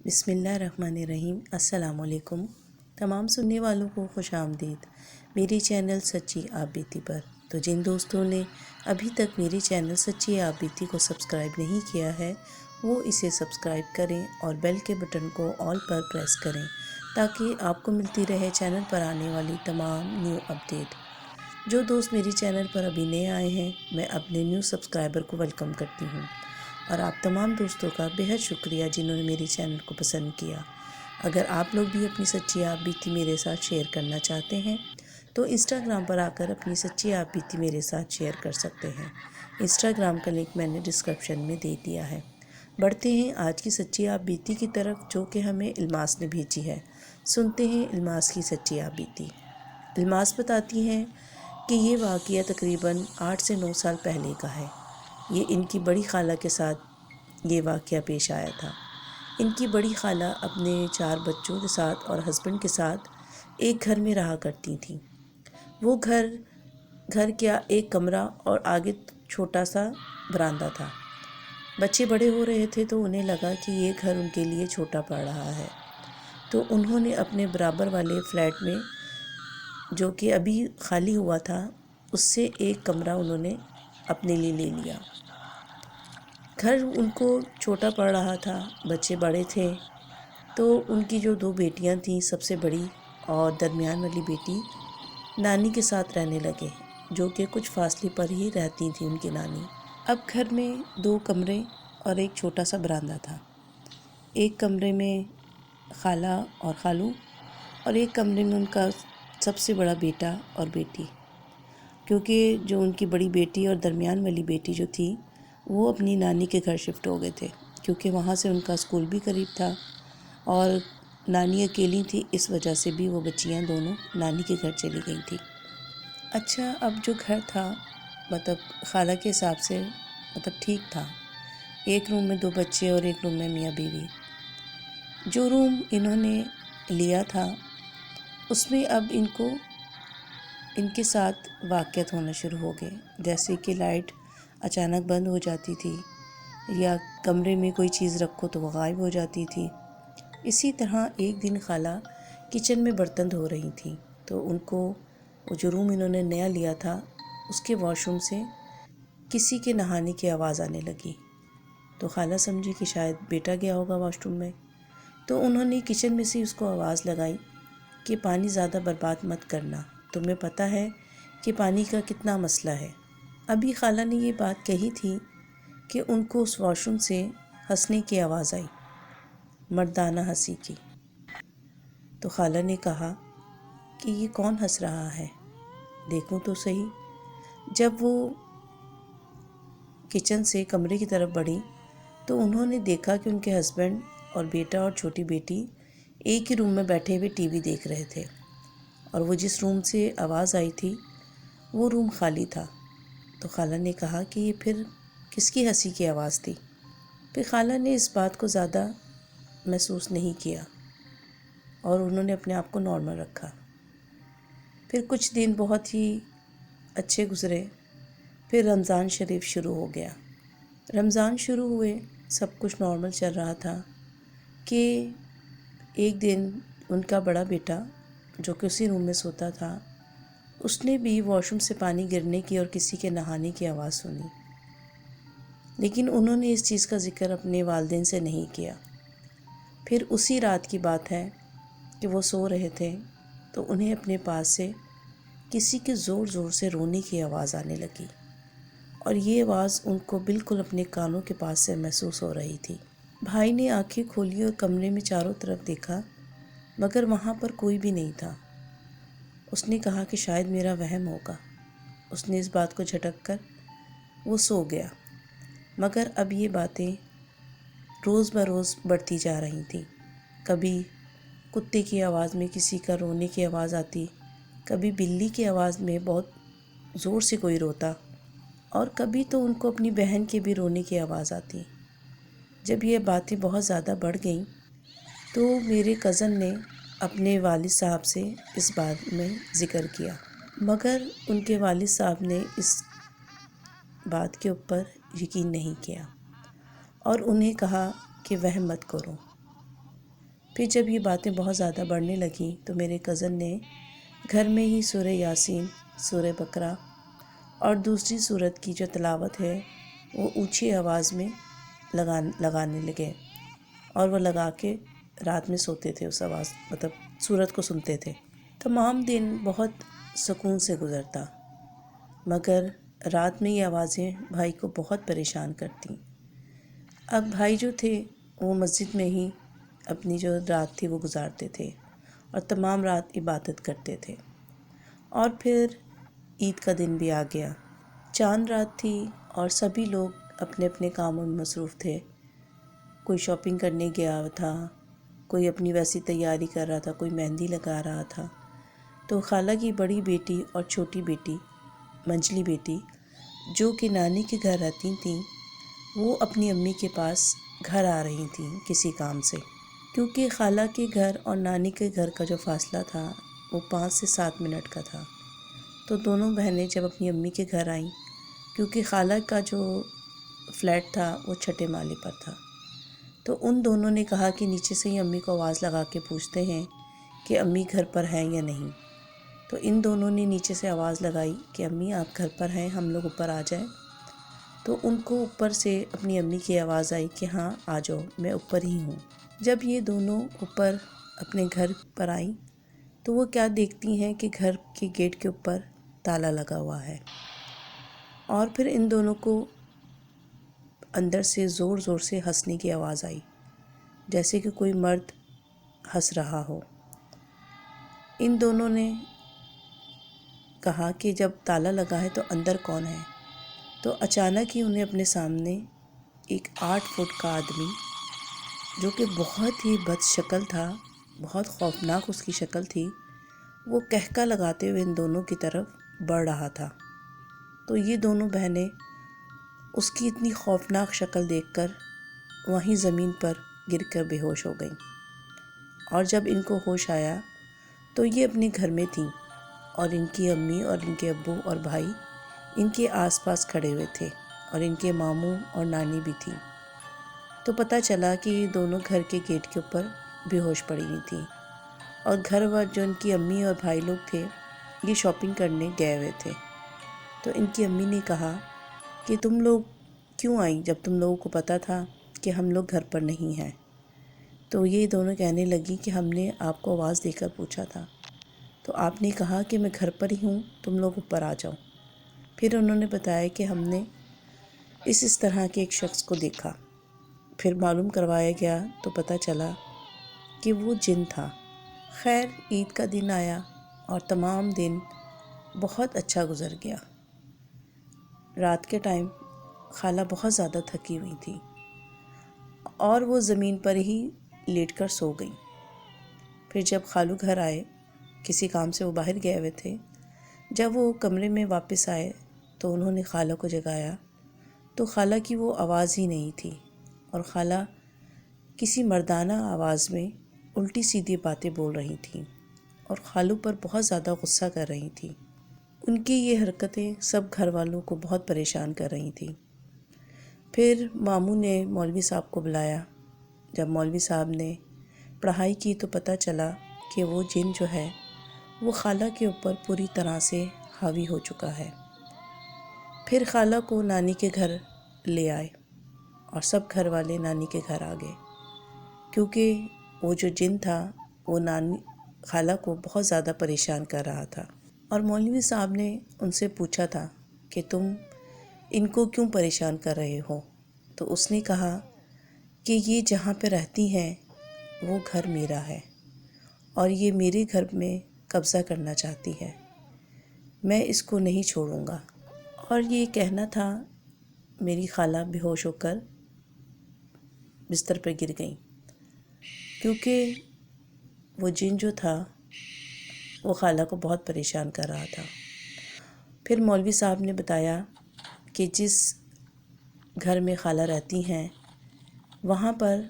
بسم اللہ الرحمن الرحیم۔ السلام علیکم تمام سننے والوں کو خوش آمدید میری چینل سچی آپ بیتی پر۔ تو جن دوستوں نے ابھی تک میری چینل سچی آپ بیتی کو سبسکرائب نہیں کیا ہے وہ اسے سبسکرائب کریں اور بیل کے بٹن کو آل پر پریس کریں تاکہ آپ کو ملتی رہے چینل پر آنے والی تمام نیو اپڈیٹ۔ جو دوست میری چینل پر ابھی نئے آئے ہیں میں اپنے نیو سبسکرائبر کو ویلکم کرتی ہوں اور آپ تمام دوستوں کا بہت شکریہ جنہوں نے میری چینل کو پسند کیا۔ اگر آپ لوگ بھی اپنی سچی آپ بیتی میرے ساتھ شیئر کرنا چاہتے ہیں تو انسٹاگرام پر آ کر اپنی سچی آپ بیتی میرے ساتھ شیئر کر سکتے ہیں۔ انسٹاگرام کا لنک میں نے ڈسکرپشن میں دے دیا ہے۔ بڑھتے ہیں آج کی سچی آپ بیتی کی طرف جو کہ ہمیں الماس نے بھیجی ہے۔ سنتے ہیں الماس کی سچی آپ بیتی۔ الماس بتاتی ہیں کہ یہ واقعہ تقریباً 8 سے 9 سال پہلے کا ہے۔ یہ ان کی بڑی خالہ کے ساتھ یہ واقعہ پیش آیا تھا۔ ان کی بڑی خالہ اپنے 4 بچوں کے ساتھ اور ہسبینڈ کے ساتھ ایک گھر میں رہا کرتی تھیں۔ وہ گھر کیا ایک کمرہ اور آگے چھوٹا سا برآمدہ تھا۔ بچے بڑے ہو رہے تھے تو انہیں لگا کہ یہ گھر ان کے لیے چھوٹا پڑ رہا ہے، تو انہوں نے اپنے برابر والے فلیٹ میں جو کہ ابھی خالی ہوا تھا اس سے ایک کمرہ انہوں نے اپنے لیے لے لیا۔ گھر ان کو چھوٹا پڑ رہا تھا، بچے بڑے تھے، تو ان کی جو 2 بیٹیاں تھیں، سب سے بڑی اور درمیان والی بیٹی نانی کے ساتھ رہنے لگے جو کہ کچھ فاصلے پر ہی رہتی تھیں ان کی نانی۔ اب گھر میں 2 کمرے اور ایک چھوٹا سا برآمدہ تھا۔ ایک کمرے میں خالہ اور خالو اور ایک کمرے میں ان کا سب سے بڑا بیٹا اور بیٹی، کیونکہ جو ان کی بڑی بیٹی اور درمیان والی بیٹی جو تھی وہ اپنی نانی کے گھر شفٹ ہو گئے تھے، کیونکہ وہاں سے ان کا اسکول بھی قریب تھا اور نانی اکیلی تھی، اس وجہ سے بھی وہ بچیاں دونوں نانی کے گھر چلی گئی تھیں۔ اچھا، اب جو گھر تھا مطلب خالہ کے حساب سے ٹھیک تھا۔ ایک روم میں 2 بچے اور ایک روم میں میاں بیوی۔ جو روم انہوں نے لیا تھا اس میں اب ان کے ساتھ واقعات ہونا شروع ہو گئے، جیسے کہ لائٹ اچانک بند ہو جاتی تھی یا کمرے میں کوئی چیز رکھو تو وہ غائب ہو جاتی تھی۔ اسی طرح ایک دن خالہ کچن میں برتن دھو رہی تھیں تو ان کو وہ جو روم انہوں نے نیا لیا تھا اس کے واش روم سے کسی کے نہانے کی آواز آنے لگی، تو خالہ سمجھی کہ شاید بیٹا گیا ہوگا واش روم میں، تو انہوں نے کچن میں سے اس کو آواز لگائی کہ پانی زیادہ برباد مت کرنا، تمہیں پتہ ہے کہ پانی کا کتنا مسئلہ ہے۔ ابھی خالہ نے یہ بات کہی تھی کہ ان کو اس واش روم سے ہنسنے کی آواز آئی، مردانہ ہنسی کی۔ تو خالہ نے کہا کہ یہ کون ہنس رہا ہے، دیکھوں تو صحیح۔ جب وہ کچن سے کمرے کی طرف بڑھی تو انہوں نے دیکھا کہ ان کے ہسبینڈ اور بیٹا اور چھوٹی بیٹی ایک ہی روم میں بیٹھے ہوئے ٹی وی دیکھ رہے تھے، اور وہ جس روم سے آواز آئی تھی وہ روم خالی تھا۔ تو خالہ نے کہا کہ یہ پھر کس کی ہنسی کی آواز تھی؟ پھر خالہ نے اس بات کو زیادہ محسوس نہیں کیا اور انہوں نے اپنے آپ کو نارمل رکھا۔ پھر کچھ دن بہت ہی اچھے گزرے، پھر رمضان شریف شروع ہو گیا۔ رمضان شروع ہوئے، سب کچھ نارمل چل رہا تھا کہ ایک دن ان کا بڑا بیٹا جو کہ اسی روم میں سوتا تھا اس نے بھی واش روم سے پانی گرنے کی اور کسی کے نہانے کی آواز سنی، لیکن انہوں نے اس چیز کا ذکر اپنے والدین سے نہیں کیا۔ پھر اسی رات کی بات ہے کہ وہ سو رہے تھے تو انہیں اپنے پاس سے کسی کے زور زور سے رونے کی آواز آنے لگی، اور یہ آواز ان کو بالکل اپنے کانوں کے پاس سے محسوس ہو رہی تھی۔ بھائی نے آنکھیں کھولی اور کمرے میں چاروں طرف دیکھا مگر وہاں پر کوئی بھی نہیں تھا۔ اس نے کہا کہ شاید میرا وہم ہوگا۔ اس نے اس بات کو جھٹک کر وہ سو گیا، مگر اب یہ باتیں روز بروز بڑھتی جا رہی تھیں۔ کبھی کتے کی آواز میں کسی کا رونے کی آواز آتی، کبھی بلی کی آواز میں بہت زور سے کوئی روتا، اور کبھی تو ان کو اپنی بہن کے بھی رونے کی آواز آتی۔ جب یہ باتیں بہت زیادہ بڑھ گئیں تو میرے کزن نے اپنے والد صاحب سے اس بات میں ذکر کیا، مگر ان کے والد صاحب نے اس بات کے اوپر یقین نہیں کیا اور انہیں کہا کہ وہم مت کرو۔ پھر جب یہ باتیں بہت زیادہ بڑھنے لگیں تو میرے کزن نے گھر میں ہی سورہ یاسین، سورہ بقرہ اور دوسری سورت کی جو تلاوت ہے وہ اونچی آواز میں لگانے لگے، اور وہ لگا کے رات میں سوتے تھے، اس آواز سورت کو سنتے تھے۔ تمام دن بہت سکون سے گزرتا، مگر رات میں یہ آوازیں بھائی کو بہت پریشان کرتیں۔ اب بھائی جو تھے وہ مسجد میں ہی اپنی جو رات تھی وہ گزارتے تھے اور تمام رات عبادت کرتے تھے۔ اور پھر عید کا دن بھی آ گیا، چاند رات تھی اور سبھی لوگ اپنے اپنے کاموں میں مصروف تھے۔ کوئی شاپنگ کرنے گیا تھا، کوئی اپنی ویسی تیاری کر رہا تھا، کوئی مہندی لگا رہا تھا۔ تو خالہ کی بڑی بیٹی اور چھوٹی بیٹی، منجلی بیٹی، جو کہ نانی کے گھر رہتی تھیں، وہ اپنی امی کے پاس گھر آ رہی تھیں کسی کام سے، کیونکہ خالہ کے گھر اور نانی کے گھر کا جو فاصلہ تھا وہ 5 سے 7 منٹ کا تھا۔ تو دونوں بہنیں جب اپنی امی کے گھر آئیں، کیونکہ خالہ کا جو فلیٹ تھا وہ چھٹے مالے پر تھا، تو ان دونوں نے کہا کہ نیچے سے ہی امی کو آواز لگا کے پوچھتے ہیں کہ امی گھر پر ہیں یا نہیں۔ تو ان دونوں نے نیچے سے آواز لگائی کہ امی آپ گھر پر ہیں، ہم لوگ اوپر آ جائیں۔ تو ان کو اوپر سے اپنی امی کی آواز آئی کہ ہاں آ جاؤ، میں اوپر ہی ہوں۔ جب یہ دونوں اوپر اپنے گھر پر آئیں تو وہ کیا دیکھتی ہیں کہ گھر کے گیٹ کے اوپر تالا لگا ہوا ہے، اور پھر ان دونوں کو اندر سے زور زور سے ہنسنے کی آواز آئی، جیسے کہ کوئی مرد ہنس رہا ہو۔ ان دونوں نے کہا کہ جب تالا لگا ہے تو اندر کون ہے؟ تو اچانک ہی انہیں اپنے سامنے ایک 8 فٹ کا آدمی، جو کہ بہت ہی بد شکل تھا، بہت خوفناک اس کی شکل تھی، وہ کہکا لگاتے ہوئے ان دونوں کی طرف بڑھ رہا تھا۔ تو یہ دونوں بہنیں اس کی اتنی خوفناک شکل دیکھ کر وہیں زمین پر گر کر بے ہوش ہو گئیں، اور جب ان کو ہوش آیا تو یہ اپنے گھر میں تھیں، اور ان کی امی اور ان کے ابو اور بھائی ان کے آس پاس کھڑے ہوئے تھے، اور ان کے ماموں اور نانی بھی تھی۔ تو پتہ چلا کہ یہ دونوں گھر کے گیٹ کے اوپر بے ہوش پڑی ہوئی تھیں، اور گھر والے جو ان کی امی اور بھائی لوگ تھے یہ شاپنگ کرنے گئے ہوئے تھے۔ تو ان کی امی نے کہا کہ تم لوگ کیوں آئیں جب تم لوگوں کو پتہ تھا کہ ہم لوگ گھر پر نہیں ہیں؟ تو یہ دونوں کہنے لگی کہ ہم نے آپ کو آواز دے کر پوچھا تھا، تو آپ نے کہا کہ میں گھر پر ہی ہوں، تم لوگ اوپر آ جاؤ۔ پھر انہوں نے بتایا کہ ہم نے اس طرح کے ایک شخص کو دیکھا۔ پھر معلوم کروایا گیا تو پتہ چلا کہ وہ جن تھا۔ خیر، عید کا دن آیا اور تمام دن بہت اچھا گزر گیا۔ رات کے ٹائم خالہ بہت زیادہ تھکی ہوئی تھی اور وہ زمین پر ہی لیٹ کر سو گئیں۔ پھر جب خالو گھر آئے، کسی کام سے وہ باہر گئے ہوئے تھے، جب وہ کمرے میں واپس آئے تو انہوں نے خالہ کو جگایا تو خالہ کی وہ آواز ہی نہیں تھی، اور خالہ کسی مردانہ آواز میں الٹی سیدھی باتیں بول رہی تھیں اور خالو پر بہت زیادہ غصہ کر رہی تھیں۔ ان کی یہ حرکتیں سب گھر والوں کو بہت پریشان کر رہی تھیں۔ پھر ماموں نے مولوی صاحب کو بلایا۔ جب مولوی صاحب نے پڑھائی کی تو پتہ چلا کہ وہ جن جو ہے وہ خالہ کے اوپر پوری طرح سے حاوی ہو چکا ہے۔ پھر خالہ کو نانی کے گھر لے آئے اور سب گھر والے نانی کے گھر آ گئے، کیونکہ وہ جو جن تھا وہ خالہ کو بہت زیادہ پریشان کر رہا تھا۔ اور مولوی صاحب نے ان سے پوچھا تھا کہ تم ان کو کیوں پریشان کر رہے ہو؟ تو اس نے کہا کہ یہ جہاں پہ رہتی ہیں وہ گھر میرا ہے، اور یہ میرے گھر میں قبضہ کرنا چاہتی ہے، میں اس کو نہیں چھوڑوں گا۔ اور یہ کہنا تھا، میری خالہ بے ہوش ہو کر بستر پر گر گئیں، کیونکہ وہ جن جو تھا وہ خالہ کو بہت پریشان کر رہا تھا۔ پھر مولوی صاحب نے بتایا کہ جس گھر میں خالہ رہتی ہیں وہاں پر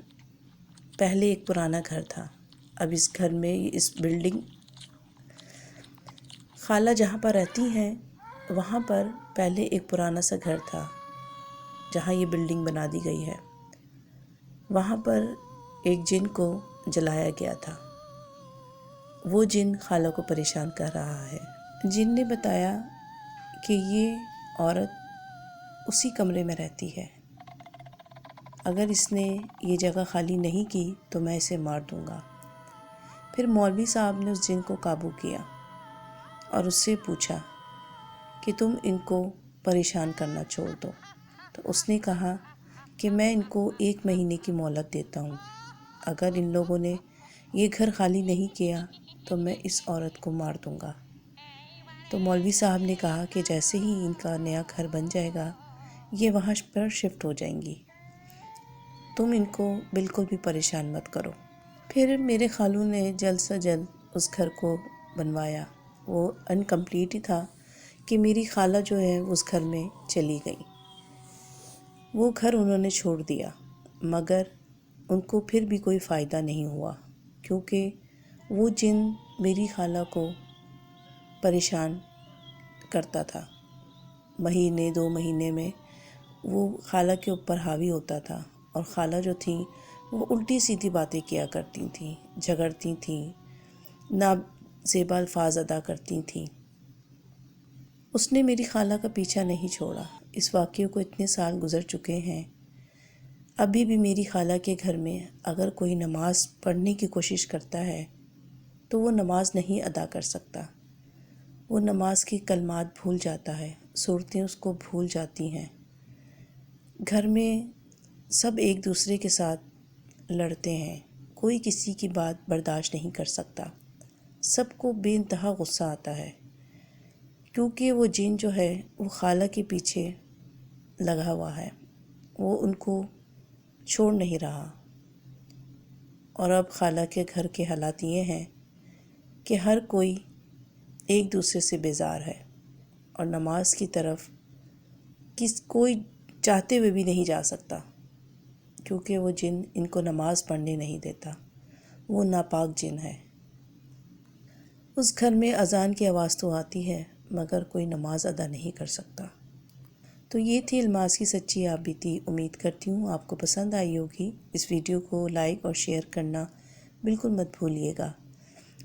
پہلے ایک پرانا گھر تھا۔ اب اس گھر میں اس بلڈنگ خالہ جہاں پر رہتی ہیں وہاں پر پہلے ایک پرانا سا گھر تھا جہاں یہ بلڈنگ بنا دی گئی ہے۔ وہاں پر ایک جن کو جلایا گیا تھا۔ وہ جن خالہ کو پریشان کر رہا ہے۔ جن نے بتایا کہ یہ عورت اسی کمرے میں رہتی ہے، اگر اس نے یہ جگہ خالی نہیں کی تو میں اسے مار دوں گا۔ پھر مولوی صاحب نے اس جن کو قابو کیا اور اس سے پوچھا کہ تم ان کو پریشان کرنا چھوڑ دو۔ تو اس نے کہا کہ میں ان کو 1 مہینے کی مہلت دیتا ہوں، اگر ان لوگوں نے یہ گھر خالی نہیں کیا تو میں اس عورت کو مار دوں گا۔ تو مولوی صاحب نے کہا کہ جیسے ہی ان کا نیا گھر بن جائے گا یہ وہاں پر شفٹ ہو جائیں گی، تم ان کو بالکل بھی پریشان مت کرو۔ پھر میرے خالو نے جلد سے جلد اس گھر کو بنوایا۔ وہ انکمپلیٹ ہی تھا کہ میری خالہ جو ہے اس گھر میں چلی گئی۔ وہ گھر انہوں نے چھوڑ دیا، مگر ان کو پھر بھی کوئی فائدہ نہیں ہوا، کیونکہ وہ جن میری خالہ کو پریشان کرتا تھا۔ مہینے 2 مہینے میں وہ خالہ کے اوپر حاوی ہوتا تھا، اور خالہ جو تھیں وہ الٹی سیدھی باتیں کیا کرتی تھیں، جھگڑتی تھیں، نازیبا الفاظ ادا کرتی تھیں۔ اس نے میری خالہ کا پیچھا نہیں چھوڑا۔ اس واقعے کو اتنے سال گزر چکے ہیں، ابھی بھی میری خالہ کے گھر میں اگر کوئی نماز پڑھنے کی کوشش کرتا ہے تو وہ نماز نہیں ادا کر سکتا۔ وہ نماز کے کلمات بھول جاتا ہے، صورتیں اس کو بھول جاتی ہیں۔ گھر میں سب ایک دوسرے کے ساتھ لڑتے ہیں، کوئی کسی کی بات برداشت نہیں کر سکتا، سب کو بے انتہا غصہ آتا ہے، کیونکہ وہ جن جو ہے وہ خالہ کے پیچھے لگا ہوا ہے، وہ ان کو چھوڑ نہیں رہا۔ اور اب خالہ کے گھر کے حالات یہ ہیں کہ ہر کوئی ایک دوسرے سے بیزار ہے، اور نماز کی طرف کوئی چاہتے ہوئے بھی نہیں جا سکتا، کیونکہ وہ جن ان کو نماز پڑھنے نہیں دیتا، وہ ناپاک جن ہے۔ اس گھر میں اذان کی آواز تو آتی ہے مگر کوئی نماز ادا نہیں کر سکتا۔ تو یہ تھی الماس کی سچی آپ بیتی۔ امید کرتی ہوں آپ کو پسند آئی ہوگی۔ اس ویڈیو کو لائک اور شیئر کرنا بالکل مت بھولیے گا،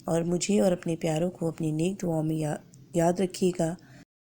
اور مجھے اور اپنے پیاروں کو اپنی نیک دعاؤں میں یاد رکھیے گا۔